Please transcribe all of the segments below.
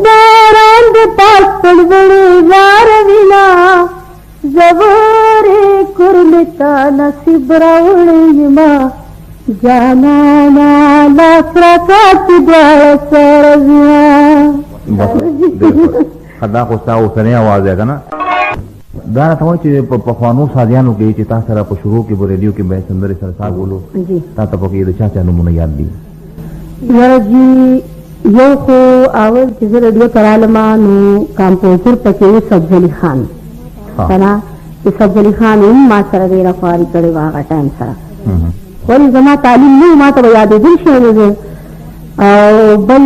باران د پاس پړبړې لار وینا زوره کورلتا نصیب راوړې ما جانانا لا فرقات دوار سرزیا خدا خو ستا اوسنۍ اواز دی که نه دا راته وایي چې په پخوانو سازیانو کې چې تا سره په شروع کې په ریډیو کې به سندرې سره ساګولو تا ته پکې د چا چا نومونه یاد دي؟ یاره جي یو خو اول چې زه ریډیو ته رالم نو کمپوزر پکې و سبزلي خان که نه چې سبزلي خان هم ما سره ډېره خواري کړې وه هغه ټایم سره ولې زما تعلیم نه ما ته به یادېدل شی نه دی او بل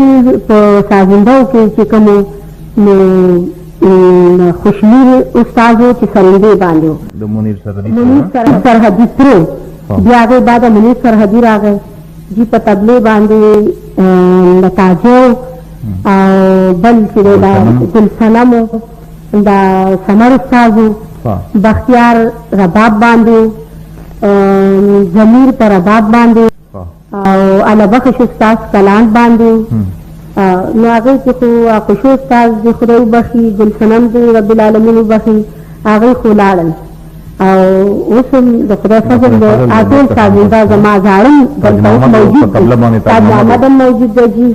په سازندهو کې چې کومو نو خوشمیر استاد و چې سرندې باندې و د منیر سرحدي پرو بیا هغې بعده منیر سرحدي راغی جي په طبلې باندې نتاجه او بل چې دی دا ګلصنم و دا سمر استاد و بختیار رباب باندې ضمیر په رباب باندې او علبخش استاد کلان باندې نو هغې کې خو خوشو استاد د خدای وبخي ګلصنم د رب العالمین وبخي هغې خو لاړل او اوس هم د خدای فضل د ټول سازنده زما زاړه دلته اوس موجود دی تاج محمد هم موجود دی جي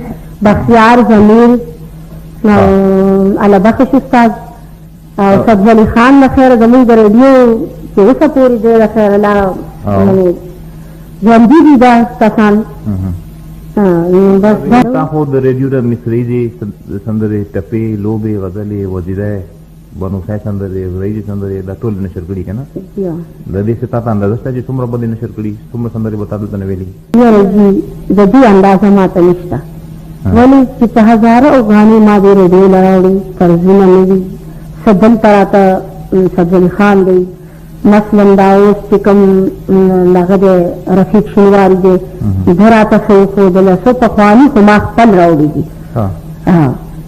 بختیار ضمیر او علبخش استاد او سبزلي خان له خیره زمونږ د ریډیو چې اوسه پورې دی له خیره لا ژوندي دي دا کسان تا خو د ریډیو د مصریزې سندرې ټپې لوبې غزلې وزیره بنوسای سندرې غریزې سندرې دا ټول نشر کړي که نه د دې څه تا ته اندازه شته چې څومره به دې نشر کړي څومره سندرې به تا دلته نه ویلي؟ یاره جي د دې اندازه ما ته نشته ولې چې په هزاره اوغانې ما دې ریډیو له راوړي طرزونه نه دي څه دلته راته سبزلي خان دی مثلا دا اوس چې کوم دغه دی رفیق شینواري دی ده راته ښه وښودله څه پخواني خو ما خپل راوړي دي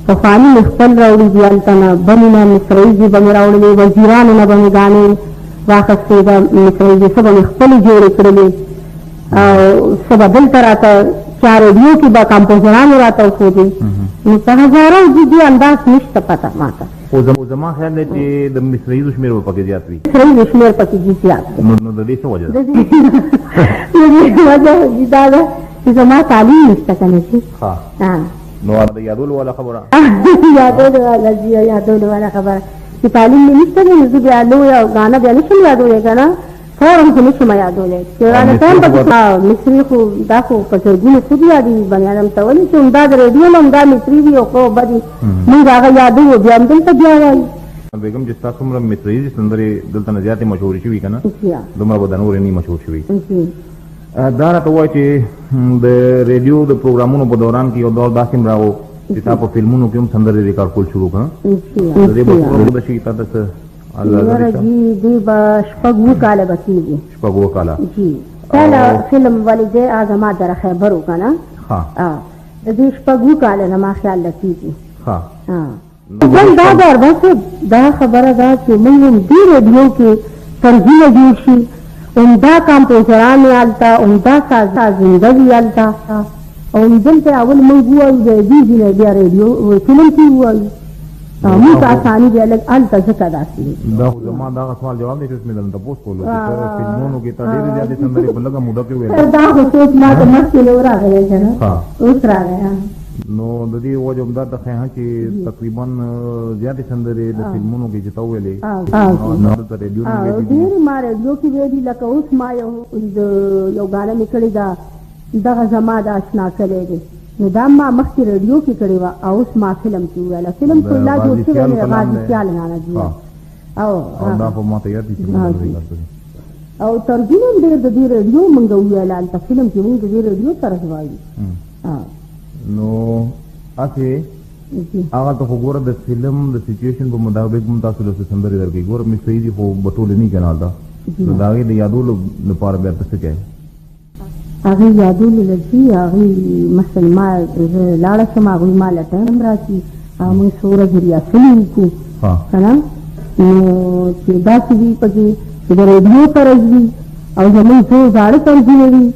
پخواني مې خپل راوړي دي هلته نه بلې نه مصریزې به مې راوړلې وزیرانو نه به مې ګانې واخیستې ده مصریزې څه به مې خپلې جوړې کړلې او څه به دلته راته چا ریډیو کې به کمپوزرانو راته وښودې نو په هزارو دې انداز نشته پته ما ته خو زما خیال دی چې د مصریزو شمېر به پکې زیات وي مصریزو شمېر پکې زیات نو د دې څه وجه ده؟ د دې وجه دا ده چې زما تعلیم نشته که نه شي نو د یادولو والا خبره یادولو والا خبره چې تعلیم مې نشته دی نو زه بیا لویه ګانه بیا نشم یادولی که نه فورا خو نشم یادولی چې رانه ټایم پکې مصري خو دا خو په زرګونو خود یادوي بني ادم ته ولې چې همدا د ریډیو نه همدا مصري وي او خو بدي موږ هغه یادوو بیا هم دلته بیا وایي بیګم چې ستا څومره مصریزې سندرې دلته نه زیاتې مشهورې شوي که نه دومره به د نورې نه مشهور شوي دا راته ووایه چې د ریډیو د پروګرامونو په دوران کې یو دور داسې هم راغو چې تا په فلمونو کې هم سندرې ریکارډ کول شروع کړه د دې به څومره موده شي تا ته څه یاره جي دوی به شپږ اووه کاله به کېږي شپږ اووه کاله جي پهله فلم ولې دی زما در خیبر و که نه د دې شپږ اووه کاله نه ما خیال له کېږي ځل دا بس دا خبره ده چې موږ هم دې ریډیو کې طرزونه جوړ شي عمده کمپوزران یې هلته عمده سازنده وي هلته او دلته اول موږ ووایو د دې ځینې بیا ریډیو فلم کې ووایو موږ ته اساني بیا لږ هلته ځکه داسې دی دا خو زما دغه سوال جواب دی چې اوس مې درنه تپوس کولو چې ته فلمونو کې ته ډېرې زیاتې سندرې په لږه موده کې ویلې دا خو سوچ ما ته مخکې نه و راغلی که نه اوس راغی نو د دې وجه همدا ته ښیه چې تقریبا زیاتې سندرې د فلمونو کې چې ته وویلې دلته ریډیو نه ډېرې ما ریډیو کې ویلي لکه اوس ما یو ګانه مې کړې ده دغه زما د اشنا کلی دی نو دا ما مخکې ریډیو کې کړې وه او اوس ما فلم کې وویله فلم خو لا جوړ شوی دی غازي سیال نانا جي او دا خو ما ته یاد دي چې او ترجمه هم ډېر د دې ریډیو مونږ وویله هلته فلم کې مونږ د دې ریډیو طرز وایو نو هسې هغه ته خو ګوره د فلم د سچویشن په مطابق هم تاسو له سندرې درکوي ګوره مصریزې خو به ټولې نه که نه هلته نو د هغې د یادولو لپاره بیا ته څه کوې؟ هغې یادولو له ځي هغې مثلا ما زه لاړه شم هغوی ما له ټایم راشي او موږ څو ورځې ریاسلې وکړو که نه نو چې داسې وي پکې چې د ریډیو طرز وي او زموږ څو زاړه طرزونه وي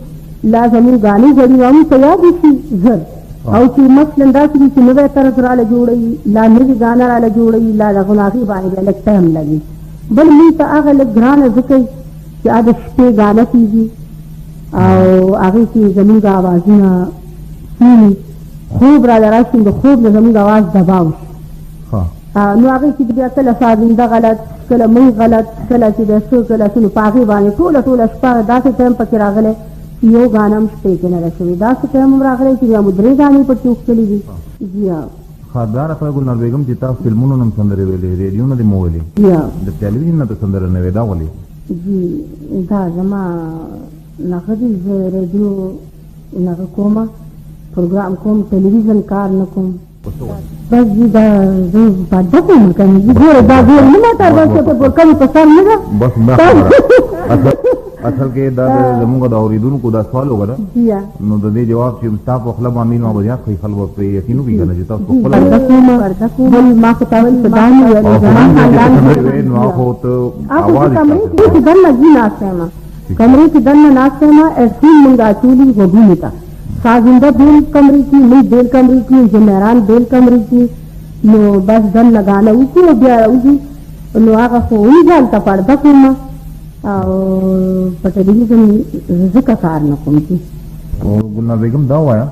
لا زموږ ګانې زړې وه موږ ته یادې شي ژر او چې مثلا داسې دي چې نوی طرز راله جوړوي لا نوي ګانه راله جوړوي لا دغه هغې باندې بیا لږ ټایم لګي بل موږ ته هغه لږ ګرانه ځکه چې د شپې ګانه کېږي او هغې کې زموږ اوازونه کېني خوب راله راشي د خوب نه زموږ اواز دباو شي نو هغې کې بیا کله سازنده غلط کله موږ غلط کله چې د څه کله څه نو په هغې باندې ټوله شپه داسې ټایم پکې راغلی یو ګانا هم شپې کې نه ده شوې داسې ټایم هم راغلی چې بیا مو 3 ګانې پکې وښکلي دي جی خارداره په ګلنار بیګم چې تاسو فلمونو نه هم سندرې ویلې ریډیو نه دې مو ویلې د ټلویزیون نه ته سندره نه وې دا ولې جی دا زما نغه دي زه ریډیو نغه کومه پروګرام کوم ټلویزیون کار نه کوم بس جی دا زه باده کوم کنه جی ګوره دا ګوره نه ماته دا څه په کوم په سر نه ده بس دا اصل کې دا زموږ د اوریدونکو دا سوال وګړه نو د دې جواب چې تاسو خپل باندې نو بیا خپل خپل په یقین وکړئ چې تاسو خپل بل ما خو تاسو په دانه ویل زما خاندان نو هغه ته आवाज کې دنه جی ناسمه کمرې کې دنه ناسمه اټین مونږه چولي وګونی تا سازنده بیل کمرې کې نه بیل کمرې کې جنرال بیل کمرې کې نو بس دن لگانا وکړو بیا راوځي نو هغه خو ونځل ته پرده کوم او په ټلویزیون ځکه کار نه کوم چې او ګلنار بیګم دا وایا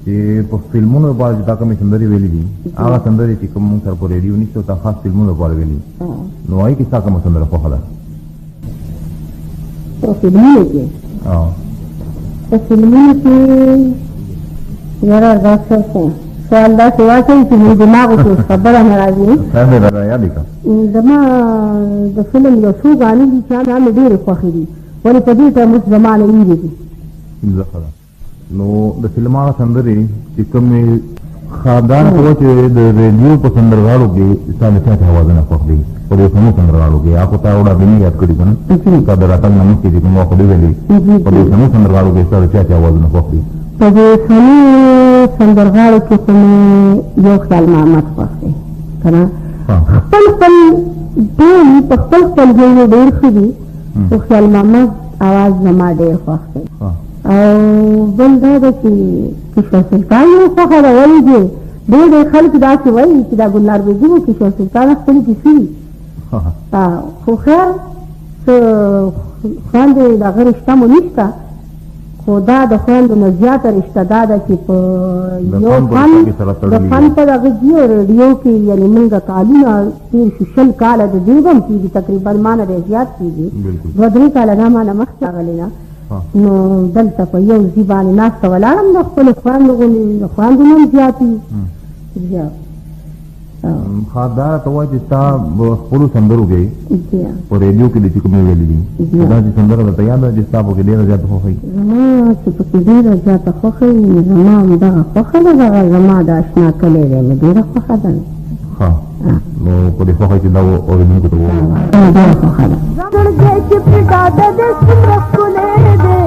چې په فلمونو باندې دا کومې سندرې ویلې دي هغه سندرې چې کوم سره په ریډیو نشته تا خاص فلمونو باندې ویلې نو وايي چې تاسو کوم سندره په خلا په فلمونو کې په فلمونو کې یاره دا څه سوال دا څه واچوي چې مې دماغ کې خبره نه راځي څنګه دا یاد کړه زما د فلم یو څو غانې دي چې هغه ډېرې خوښې دي ولې په دې ټایم اوس زما نه ویلې دي نو د فلم هغه سندرې چې کومې خاندان کوو چې د ریډیو په سندرغاړو کې ستاسو چا اوازونه خوښ دي په دې کومو سندرغاړو کې هغه ته وړه بنې یاد کړی کنه چې دا راتنګ نمو کې کوم وخت دی ویلي په دې کومو سندرغاړو کې ستاسو چا اوازونه خوښ دي په دې کومو سندرغاړو کې کوم یو خیال محمد خوښ دی کنه خپل ټول په خپل ځای ډېر ښه دي خو خیال محمد اواز زما ډېر خوښ دی او بل دا ده چې کشور سلطان یو خوښه ده ولې چې ډېر خلک داسې وایي چې دا ګلنار بیګم کشور سلطان خپلې کیسې دي خو خیر څه خویندې د هغه رشته مو نشته خو دا د خویندو نه زیاته رشته دا ده چې په یو د فن په دغه ریډیو کې یعنې موږ کالونه تېر شو 20 کاله د دې هم کېږي تقریبا ما نه دی زیات کېږي 2-3 کاله دا ما نه مخکې راغلې ده نو دلته په یو ځای باندې ناسته ولاړم د خپلو خویندو غوندې د خویندو نه هم زیات وي خارداره ته وایي چې ستا خپلو سندرو کې په ریډیو کې د چې کومې ویلې دي دا چې سندره درته یاده چې ستا پکې ډېره زیاته خوښوي زما چې پکې ډېره زیاته خوښوي زما همدغه خوښه ده دغه زما د اشنا کلی دی مې ډېره خوښه ده نو په دې خوښه چې دا اورېدونکو ته ووایو ډېره خوښه ده زړګی چې پرې ډاډه دی څومره ښکلی دی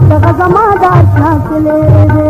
دغه زما د اشنا کلی دی